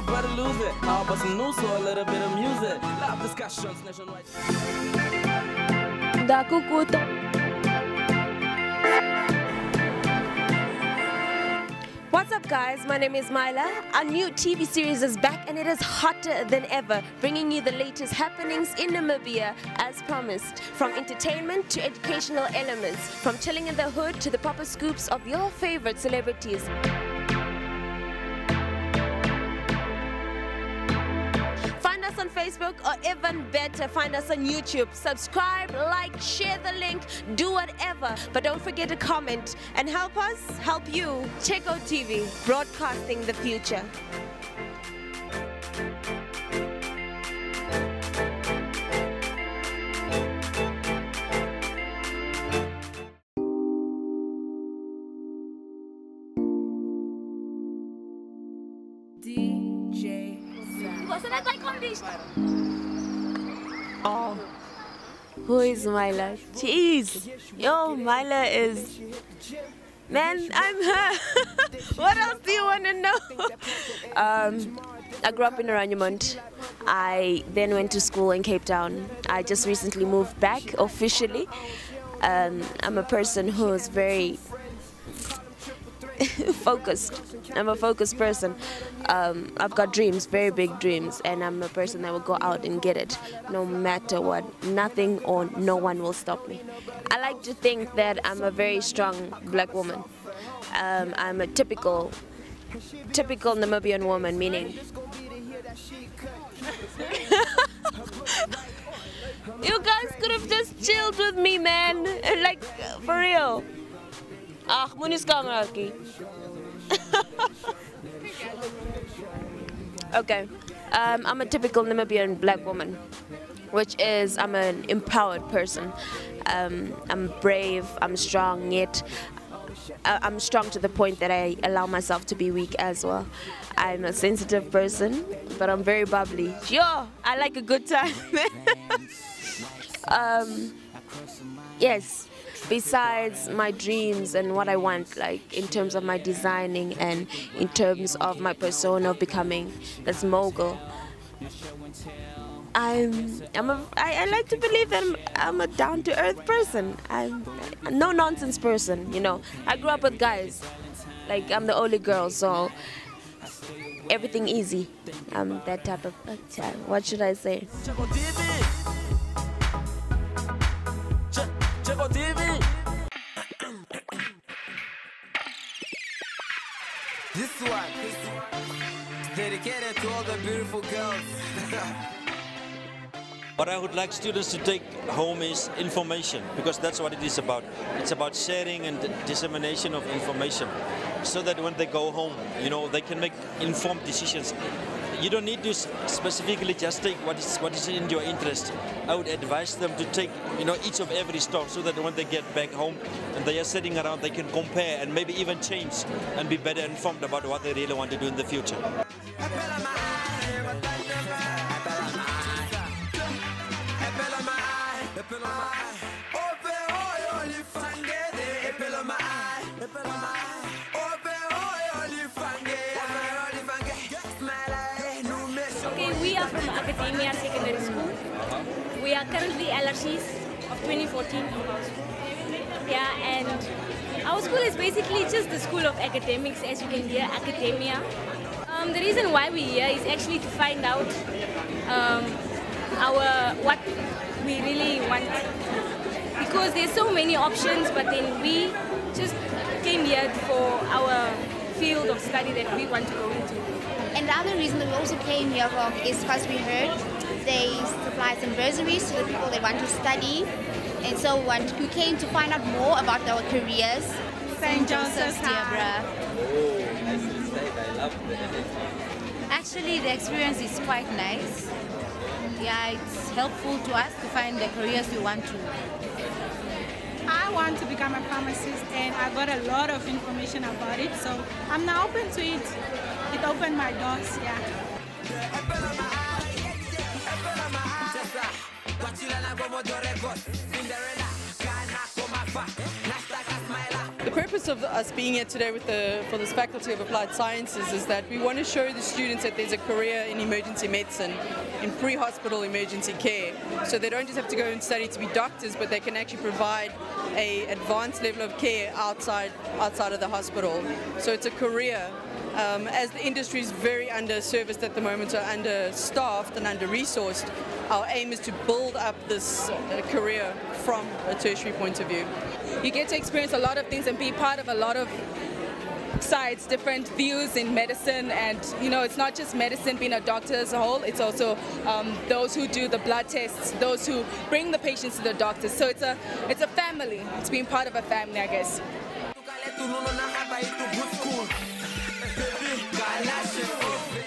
prefer to lose it. All but some news or a little bit of music. Live discussions nationwide. What's up, guys? My name is Myla. Our new TV series is back and it is hotter than ever, bringing you the latest happenings in Namibia as promised. From entertainment to educational elements, from chilling in the hood to the proper scoops of your favorite celebrities. Find us on Facebook, or even better, find us on YouTube. Subscribe, like, share the link, do whatever. But don't forget to comment and help us help you. Checko TV, broadcasting the future. Oh, who is Myla? Jeez, yo, Myla is, man, I'm her. What else do you want to know? I grew up in Aranyamont. I then went to school in Cape Town. I just recently moved back officially. I'm a person who is very focused. I'm a focused person. I've got dreams, very big dreams, and I'm a person that will go out and get it no matter what. Nothing or no one will stop me. I like to think that I'm a very strong black woman. I'm a typical Namibian woman, meaning you guys could have just chilled with me, man, like for real. Ah, okay, I'm a typical Namibian black woman, which is I'm an empowered person. I'm brave, I'm strong, yet I'm strong to the point that I allow myself to be weak as well. I'm a sensitive person, but I'm very bubbly. Yo, I like a good time. Yes. Besides my dreams and what I want, like in terms of my designing and in terms of my persona of becoming this mogul, I like to believe that I'm a down-to-earth person. I'm a no-nonsense person, you know. I grew up with guys. Like, I'm the only girl, so everything easy. I'm that type of, what should I say? Czecho TV. This one is dedicated to all the beautiful girls. What I would like students to take home is information, because that's what it is about. It's about sharing and dissemination of information, so that when they go home, you know, they can make informed decisions. You don't need to specifically just take what is in your interest. I would advise them to take, you know, each of every stock, so that when they get back home and they are sitting around, they can compare and maybe even change and be better informed about what they really want to do in the future. We are from Academia Secondary School. We are currently LRCs of 2014 of our school. Yeah, and our school is basically just the school of academics, as you can hear, academia. The reason why we're here is actually to find out what we really want. Because there's so many options, but then we just came here for our field of study that we want to go into. And the other reason that we also came here from is because we heard they supply some bursaries to the people that want to study. And so we came to find out more about our careers. St. Joseph's, Deborah. Actually, the experience is quite nice. Yeah, it's helpful to us to find the careers we want to. I want to become a pharmacist, and I got a lot of information about it, so I'm now open to it. It opened my doors, yeah. purpose of us being here today for this Faculty of Applied Sciences is that we want to show the students that there's a career in emergency medicine, in pre-hospital emergency care. So they don't just have to go and study to be doctors, but they can actually provide an advanced level of care outside of the hospital. So it's a career. As the industry is very underserviced at the moment, so understaffed and under-resourced, our aim is to build up this career from a tertiary point of view. You get to experience a lot of things and be part of a lot of sides, different views in medicine, and you know, it's not just medicine being a doctor as a whole, it's also those who do the blood tests, those who bring the patients to the doctors. So it's a family. It's being part of a family, I guess.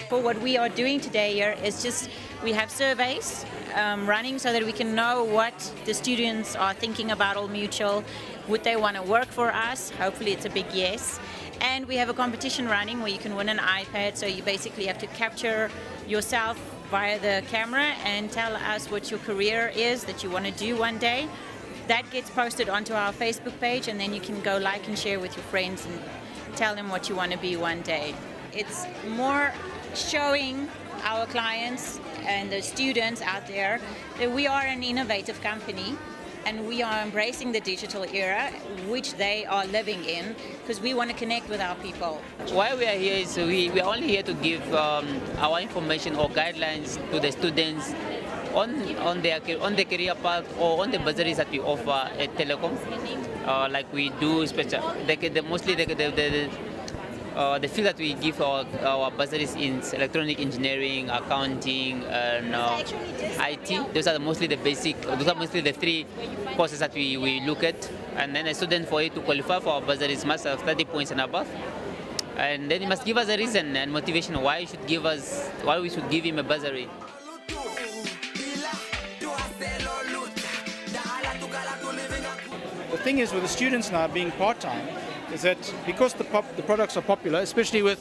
For what we are doing today here is just we have surveys running so that we can know what the students are thinking about Old Mutual. Would they want to work for us? Hopefully it's a big yes. And we have a competition running where you can win an iPad, so you basically have to capture yourself via the camera and tell us what your career is that you want to do one day. That gets posted onto our Facebook page, and then you can go like and share with your friends and tell them what you want to be one day. It's more showing our clients and the students out there that we are an innovative company and we are embracing the digital era, which they are living in, because we want to connect with our people. Why we are here is we are only here to give our information or guidelines to the students on the career path or on the bursaries that we offer at Telecom. Like we do mostly the field that we give our bursaries in electronic engineering, accounting, and IT. Those are mostly the the three courses that we look at. And then a student, for you to qualify for our bursaries, must have 30 points and above. And then he must give us a reason and motivation why we should give him a bursary. The thing is with the students now being part-time is that because the products are popular, especially with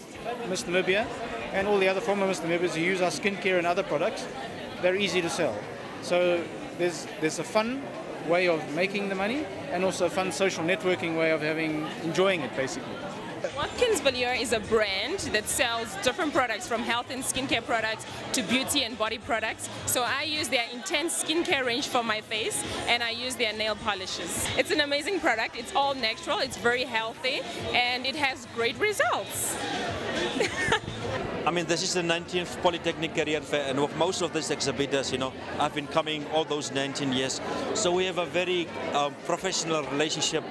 Miss Namibia and all the other former Miss Namibians who use our skincare and other products, they're easy to sell. So there's a fun way of making the money and also a fun social networking way of enjoying it basically. Watkins is a brand that sells different products from health and skincare products to beauty and body products. So I use their intense skincare range for my face and I use their nail polishes. It's an amazing product. It's all natural, it's very healthy, and it has great results. I mean, this is the 19th Polytechnic Career Fair, and with most of these exhibitors, you know, I've been coming all those 19 years. So we have a very professional relationship.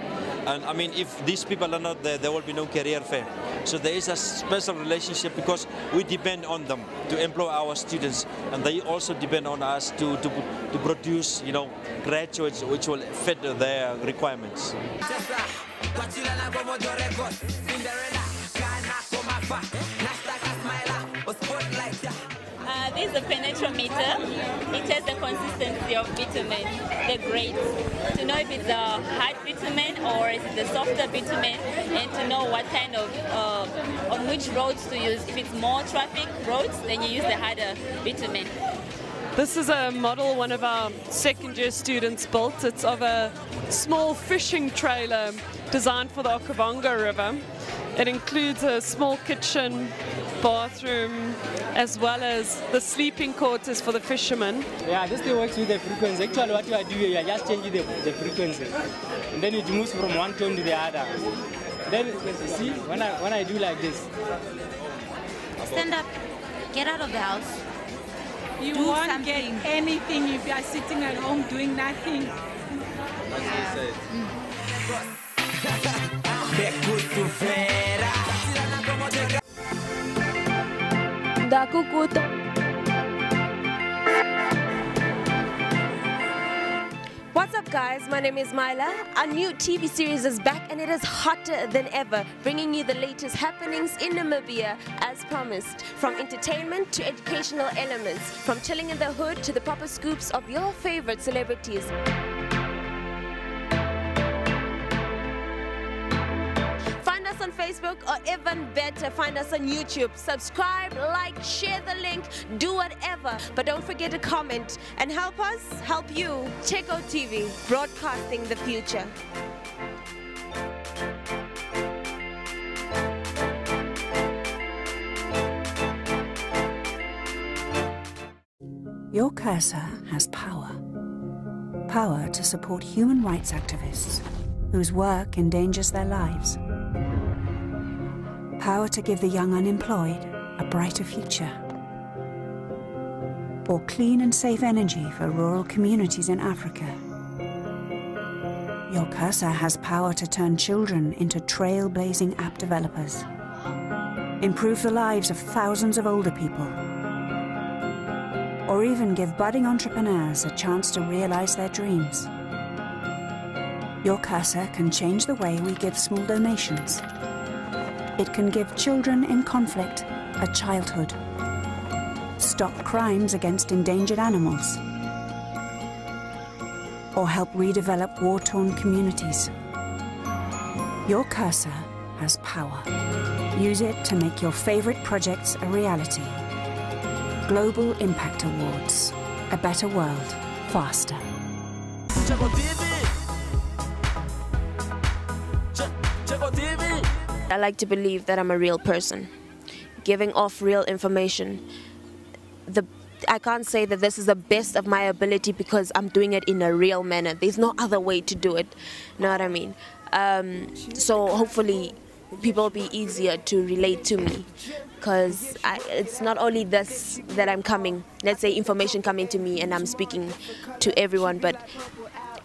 And I mean, if these people are not there, there will be no career fair. So there is a special relationship because we depend on them to employ our students, and they also depend on us to produce, you know, graduates which will fit their requirements. This is a penetrometer. It has the consistency of bitumen, the grades, to know if it's a hard bitumen or is it a softer bitumen, and to know what kind of, on which roads to use. If it's more traffic roads, then you use the harder bitumen. This is a model one of our second-year students built. It's of a small fishing trailer designed for the Okavango River. It includes a small kitchen, bathroom, as well as the sleeping quarters for the fishermen. Yeah, this thing works with the frequency. Actually, what you are doing, you are just changing the frequency. And then it moves from one tone to the other. Then, see, when I do like this. Stand up, get out of the house. You do won't something. get anything if you are sitting at home doing nothing. What's up guys, my name is Myla. Our new TV series is back and it is hotter than ever, bringing you the latest happenings in Namibia as promised. From entertainment to educational elements, from chilling in the hood to the proper scoops of your favorite celebrities. Find us on Facebook, or even better, find us on YouTube. Subscribe, like, share the link, do whatever. But don't forget to comment and help us help you. Checko TV, broadcasting the future. Your cursor has power. Power to support human rights activists whose work endangers their lives. Power to give the young unemployed a brighter future. Or clean and safe energy for rural communities in Africa. Your cursor has power to turn children into trailblazing app developers. Improve the lives of thousands of older people. Or even give budding entrepreneurs a chance to realize their dreams. Your cursor can change the way we give small donations. It can give children in conflict a childhood. Stop crimes against endangered animals. Or help redevelop war-torn communities. Your cursor has power. Use it to make your favorite projects a reality. Global Impact Awards. A better world, faster. Czecho TV. Czecho TV. I like to believe that I'm a real person, giving off real information. I can't say that this is the best of my ability because I'm doing it in a real manner. There's no other way to do it. Know what I mean? So hopefully people will be easier to relate to me, because it's not only this that I'm coming, let's say information coming to me and I'm speaking to everyone, but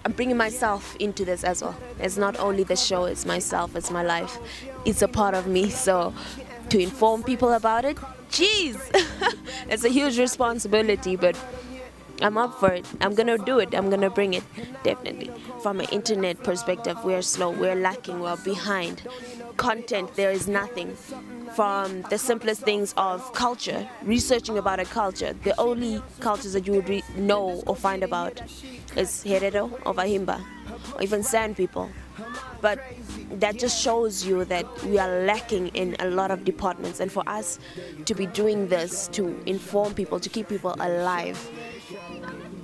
I'm bringing myself into this as well. It's not only the show, it's myself, it's my life. It's a part of me, so to inform people about it, jeez, it's a huge responsibility, but I'm up for it. I'm gonna do it. I'm gonna bring it, definitely. From an internet perspective, we're slow, we're lacking, we're behind. Content, there is nothing. From the simplest things of culture, researching about a culture, the only cultures that you would know or find about is Herero or Vahimba, or even San people. But that just shows you that we are lacking in a lot of departments, and for us to be doing this, to inform people, to keep people alive,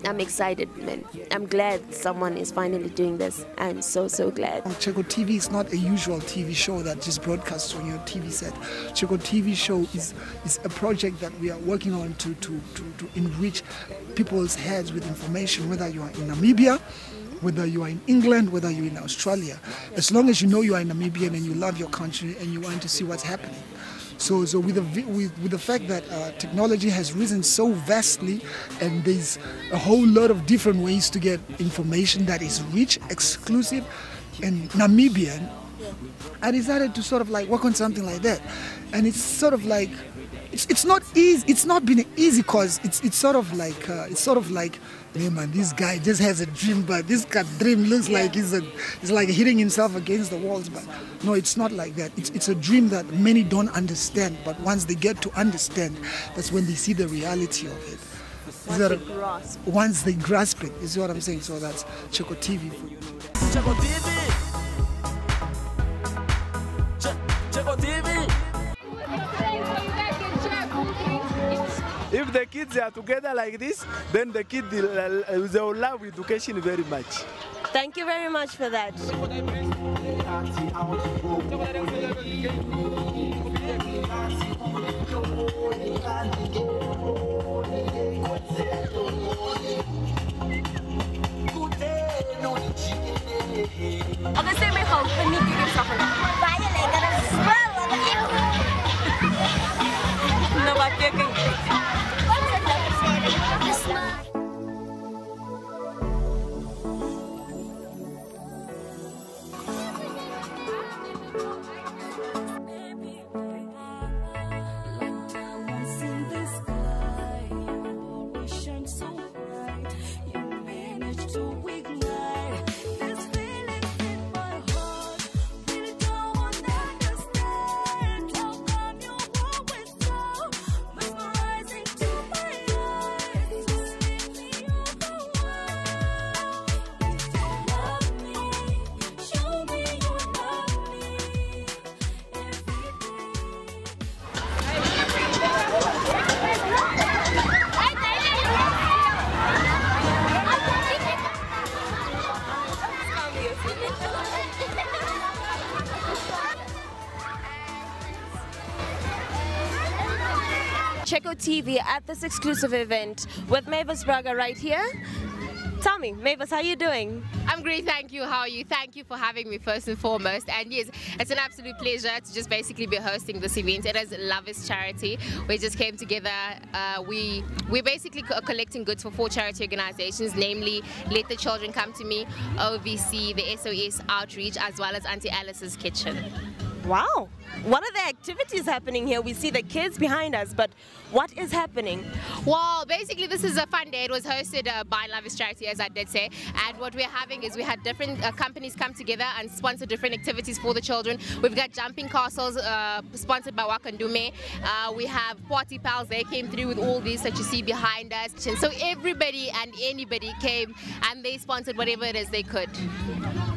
I'm excited, man. I'm glad someone is finally doing this. I'm so glad. Checko TV is not a usual TV show that just broadcasts on your TV set. Checko TV show is a project that we are working on to enrich people's heads with information, whether you are in Namibia, whether you are in England, whether you're in Australia. As long as you know you are Namibian and you love your country and you want to see what's happening. So with the fact that technology has risen so vastly, and there's a whole lot of different ways to get information that is rich, exclusive, and Namibian, I decided to sort of like work on something like that. And it's sort of like, it's not easy. It's not been easy because it's sort of like hey man, this guy just has a dream, but this dream looks like he's like hitting himself against the walls. But no, it's not like that. It's a dream that many don't understand, but once they get to understand, that's when they see the reality of it. Once they grasp it, is what I'm saying. So that's Checko TV for you. Czecho TV. Czecho TV. If the kids are together like this, then the kids will love education very much. Thank you very much for that. Czecho TV at this exclusive event with Mavis Braga right here. Tell me, Mavis, how are you doing? I'm great, thank you. How are you? Thank you for having me first and foremost. And yes, it's an absolute pleasure to just basically be hosting this event. It is Love is Charity. We just came together. We're basically collecting goods for 4 charity organizations, namely Let the Children Come to Me, OVC, the SOS Outreach, as well as Auntie Alice's Kitchen. Wow. What are the activities happening here? We see the kids behind us, but what is happening? Well, basically this is a fun day. It was hosted by Love is Charity, as I did say, and what we're having is we had different companies come together and sponsor different activities for the children. We've got jumping castles sponsored by Wakandume. We have party pals. They came through with all these that you see behind us, and so everybody and anybody came and they sponsored whatever it is they could.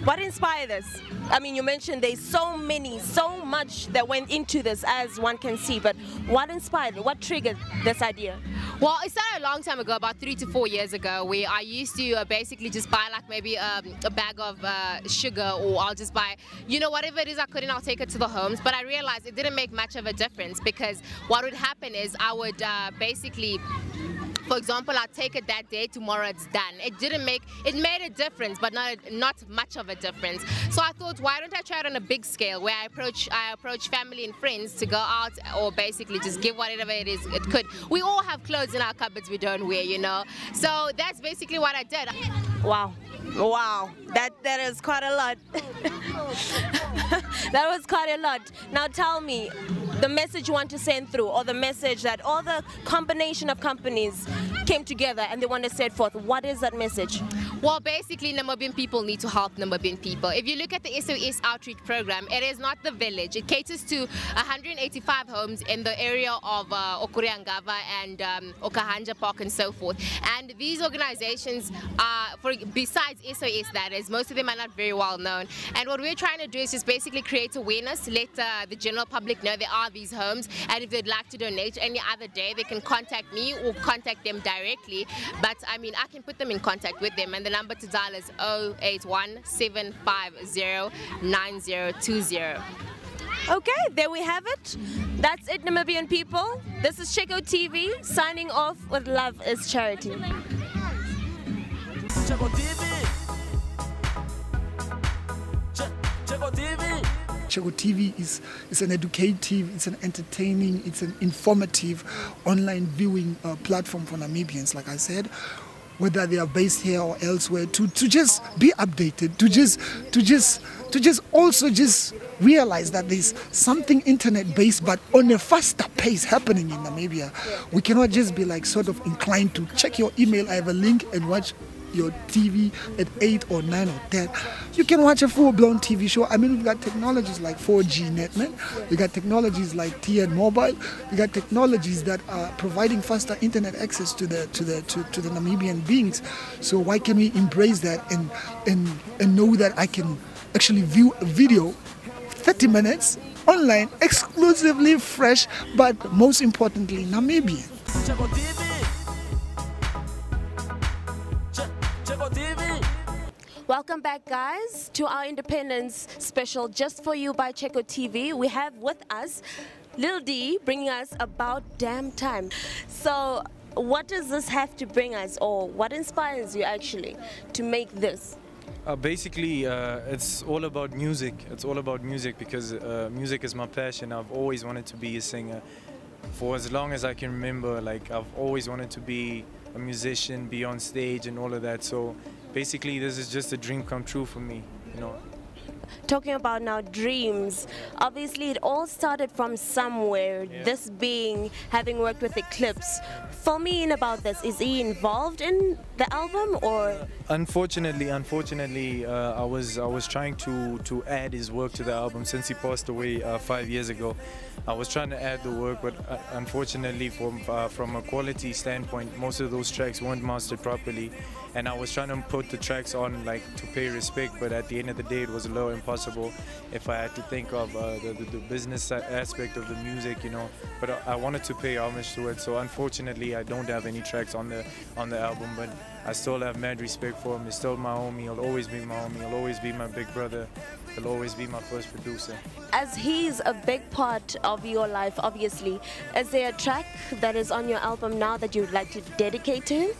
What inspired this? I mean, you mentioned there's so much that went into this, as one can see, but what inspired it? What triggered this idea? Well, it started a long time ago, about 3 to 4 years ago, where I used to basically just buy like maybe a bag of sugar, or I'll just buy, you know, whatever it is I could, and I'll take it to the homes. But I realized it didn't make much of a difference, because what would happen is I would basically, for example, I'd take it that day, tomorrow it's done. It made a difference, but not much of a difference. So I thought, why don't I try it on a big scale, where I approach family and friends to go out, or basically just give whatever it is it could. We all have clothes in our cupboards we don't wear, you know. So that's basically what I did. Wow. Wow, that is quite a lot. That was quite a lot. Now tell me, the message you want to send through, or the message that all the combination of companies came together and they want to set forth, what is that message? Well, basically, Namibian people need to help Namibian people. If you look at the SOS Outreach Program, it is not the village. It caters to 185 homes in the area of Okuriangava and Okahanja Park and so forth. And these organizations are, besides SOS that is, most of them are not very well known. And what we're trying to do is just basically create awareness, let the general public know there are these homes, and if they'd like to donate any other day, they can contact me or contact them directly. But I mean, I can put them in contact with them, and the number to dial is 081-750-9020. Okay, there we have it. That's it, Namibian people. This is Checko TV signing off with Love is Charity. Checko TV. Checko TV. Checko TV is an educative, it's an entertaining, it's an informative online viewing platform for Namibians, like I said, whether they are based here or elsewhere, to just be updated, to just also realize that there's something internet-based but on a faster pace happening in Namibia. We cannot just be like sort of inclined to check your email, I have a link, and watch your TV at 8 or 9 or 10. You can watch a full-blown TV show. I mean, we've got technologies like 4G Netman, we got technologies like TN Mobile, we got technologies that are providing faster internet access to the Namibian beings. So why can we embrace that and know that I can actually view a video 30 minutes online, exclusively fresh, but most importantly Namibian. Checko TV. Checko TV. Welcome back, guys, to our Independence special just for you by Checko TV. We have with us Lil D bringing us About Damn Time. So what does this have to bring us, or what inspires you actually to make this? Basically, it's all about music. It's all about music because music is my passion. I've always wanted to be a singer. For as long as I can remember, like, I've always wanted to be a musician, be on stage and all of that. So basically this is just a dream come true for me, you know. Talking about now dreams, obviously it all started from somewhere, yeah. This being having worked with Eclipse. Fill me in about this. Is he involved in the album, or? Unfortunately, I was trying to add his work to the album since he passed away 5 years ago. I was trying to add the work, but unfortunately, from a quality standpoint, most of those tracks weren't mastered properly. And I was trying to put the tracks on, like, to pay respect, but at the end of the day, it was a little impossible if I had to think of the business aspect of the music, you know. But I wanted to pay homage to it, so unfortunately, I don't have any tracks on the album, but I still have mad respect for him. He's still my homie. He'll always be my homie. He'll always be my big brother. he'll always be my first producer. As he's a big part of your life, obviously, is there a track that is on your album now that you'd like to dedicate to him?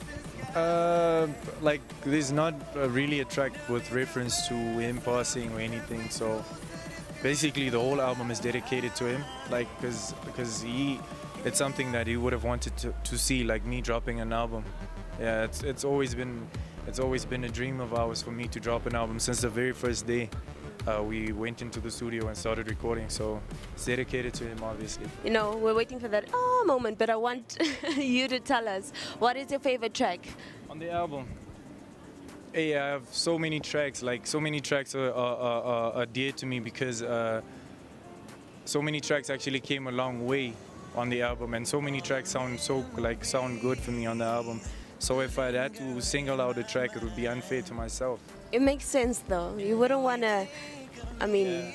Like there's not really a track with reference to him passing or anything, so basically the whole album is dedicated to him, like because it's something that he would have wanted to see, like me dropping an album. Yeah, it's always been a dream of ours for me to drop an album since the very first day we went into the studio and started recording, so it's dedicated to him, obviously. You know, we're waiting for that moment, but I want you to tell us, what is your favorite track on the album? Hey, I have so many tracks, like so many tracks are dear to me because so many tracks actually came a long way on the album, and so many tracks sound good for me on the album. So if I had to single out a track, it would be unfair to myself. It makes sense though. You wouldn't want to, I mean,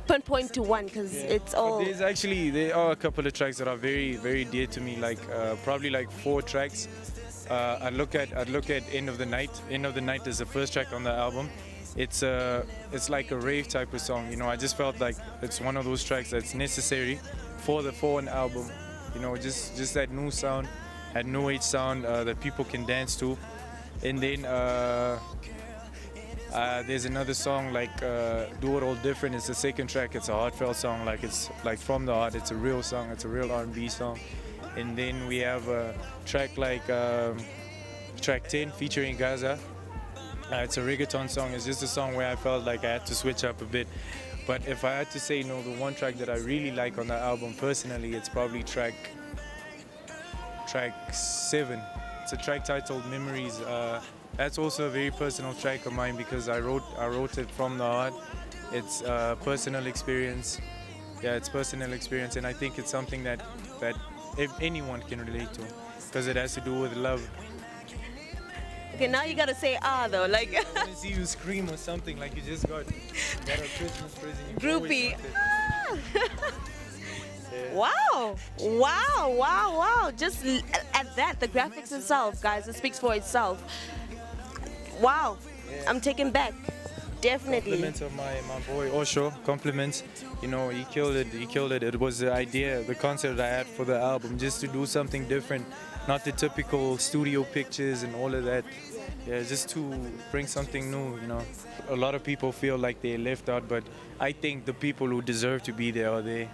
pinpoint to one because it's all. There are a couple of tracks that are very, very dear to me. Like probably like 4 tracks. I'd look at End of the Night. End of the Night is the first track on the album. It's like a rave type of song. You know, I just felt like it's one of those tracks that's necessary for an album. You know, just that new sound, that new age sound that people can dance to. And then there's another song like Do It All Different. It's the second track. It's a heartfelt song, like it's like from the heart. It's a real song. It's a real R&B song. And then we have a track like track 10 featuring Gaza. It's a reggaeton song. It's just a song where I felt like I had to switch up a bit. But if I had to say, the one track that I really like on the album personally, it's probably track 7. It's a track titled Memories. That's also a very personal track of mine because I wrote it from the heart. It's personal experience. Yeah, it's personal experience, and I think it's something that if anyone can relate to, because it has to do with love. Okay, now you gotta say though, like. I want to see you scream or something, like you just got a Christmas present. Groupie. Wow, wow, wow, wow. Just at that, the graphics itself, guys, it speaks for itself. Wow, I'm taken back. Definitely. Compliments of my boy Osho. Compliments. You know, he killed it. He killed it. It was the idea, the concept I had for the album, just to do something different, not the typical studio pictures and all of that. Yeah, just to bring something new. You know, a lot of people feel like they're left out, but I think the people who deserve to be there are there.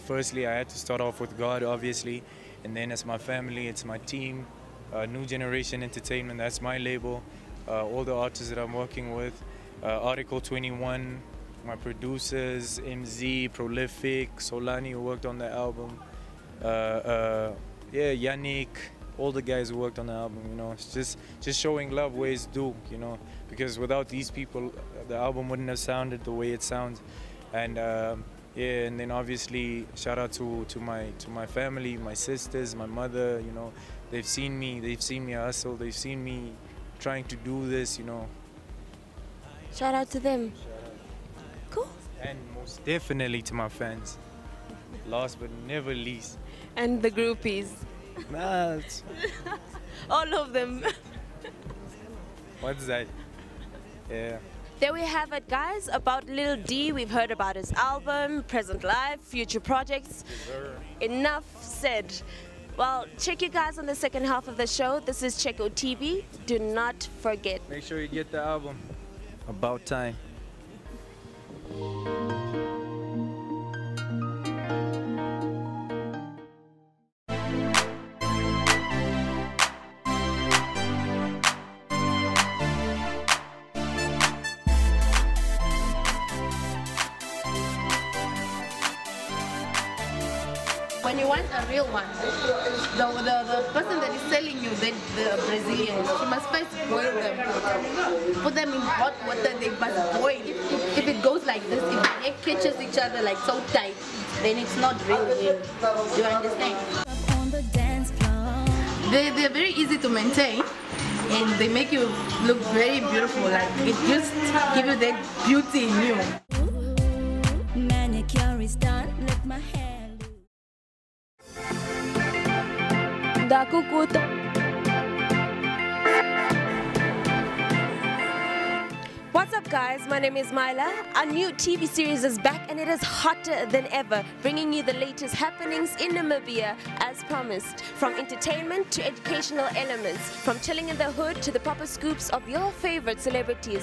Firstly, I had to start off with God, obviously, and then it's my family, it's my team, New Generation Entertainment. That's my label. All the artists that I'm working with, Article 21, my producers, MZ, Prolific, Solani who worked on the album, Yannick, all the guys who worked on the album, you know, it's just showing love where it's due, you know, because without these people, the album wouldn't have sounded the way it sounds. And and then obviously shout out to my family, my sisters, my mother, you know, they've seen me hustle, they've seen me trying to do this, you know. Shout out to them. Cool. And most definitely to my fans. Last but never least. And the groupies. Nah, all of them. What's that? Yeah. There we have it, guys, about Lil D. We've heard about his album, present life, future projects. Enough said. Well, check you guys on the second half of the show. This is Czecho TV. Do not forget. Make sure you get the album. About time. When you want a real one, the person that is selling you, the Brazilians, she must first boil them. Put them in hot water, they must boil. If it goes like this, if the egg catches each other like so tight, then it's not real. Do you understand? They're very easy to maintain, and they make you look very beautiful. Like it just gives you that beauty in you. Manicure is done, let my hair. What's up, guys, my name is Myla. Our new TV series is back and it is hotter than ever, bringing you the latest happenings in Namibia as promised. From entertainment to educational elements, from chilling in the hood to the proper scoops of your favorite celebrities.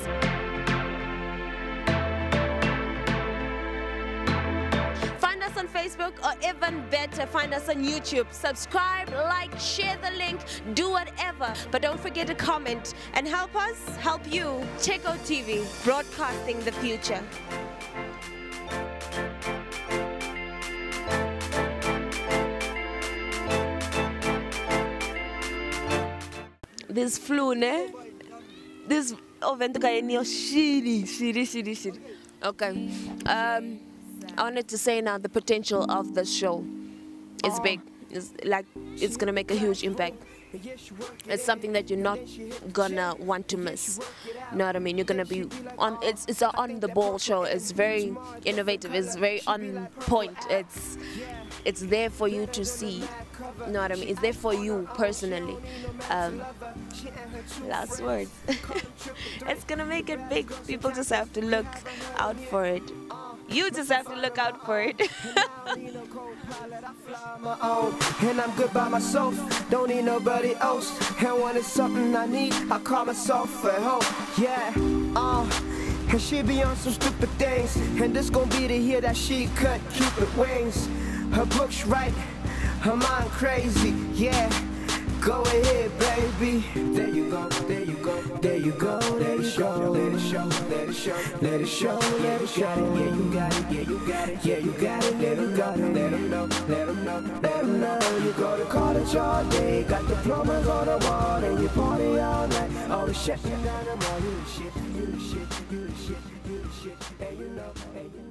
Find us on Facebook, or even better, find us on YouTube. Subscribe, like, share the link, do whatever. But don't forget to comment and help us help you. Checko TV, broadcasting the future. This flu, ne? This shitty. Okay. I wanted to say now the potential of the show is big. It's gonna make a huge impact. It's something that you're not gonna want to miss. You know what I mean? You're gonna be on. It's an on-the-ball show. It's very innovative. It's very on point. It's there for you to see. You know what I mean? It's there for you personally. Last words. It's gonna make it big. People just have to look out for it. You just have to look out for it. And I'm good by myself, don't need nobody else. And when it's something I need, I call myself at home. Yeah, and she be on some stupid things, and this gon' be the year that she cut Cupid wings. Her books right, her mind crazy. Yeah, go ahead, baby. There you go, there you go, there you go. Let it show, let it show, let it show, let it show, let it show. Yeah, you got it, yeah, you got it, yeah, you got it. Let it go, let them know, let them know, let them know. You go to college all day, got diplomas on the wall, and you party all night. All the shit, you got them all. You the shit, you the shit, you the shit, you the shit. Hey, you know, hey, you know.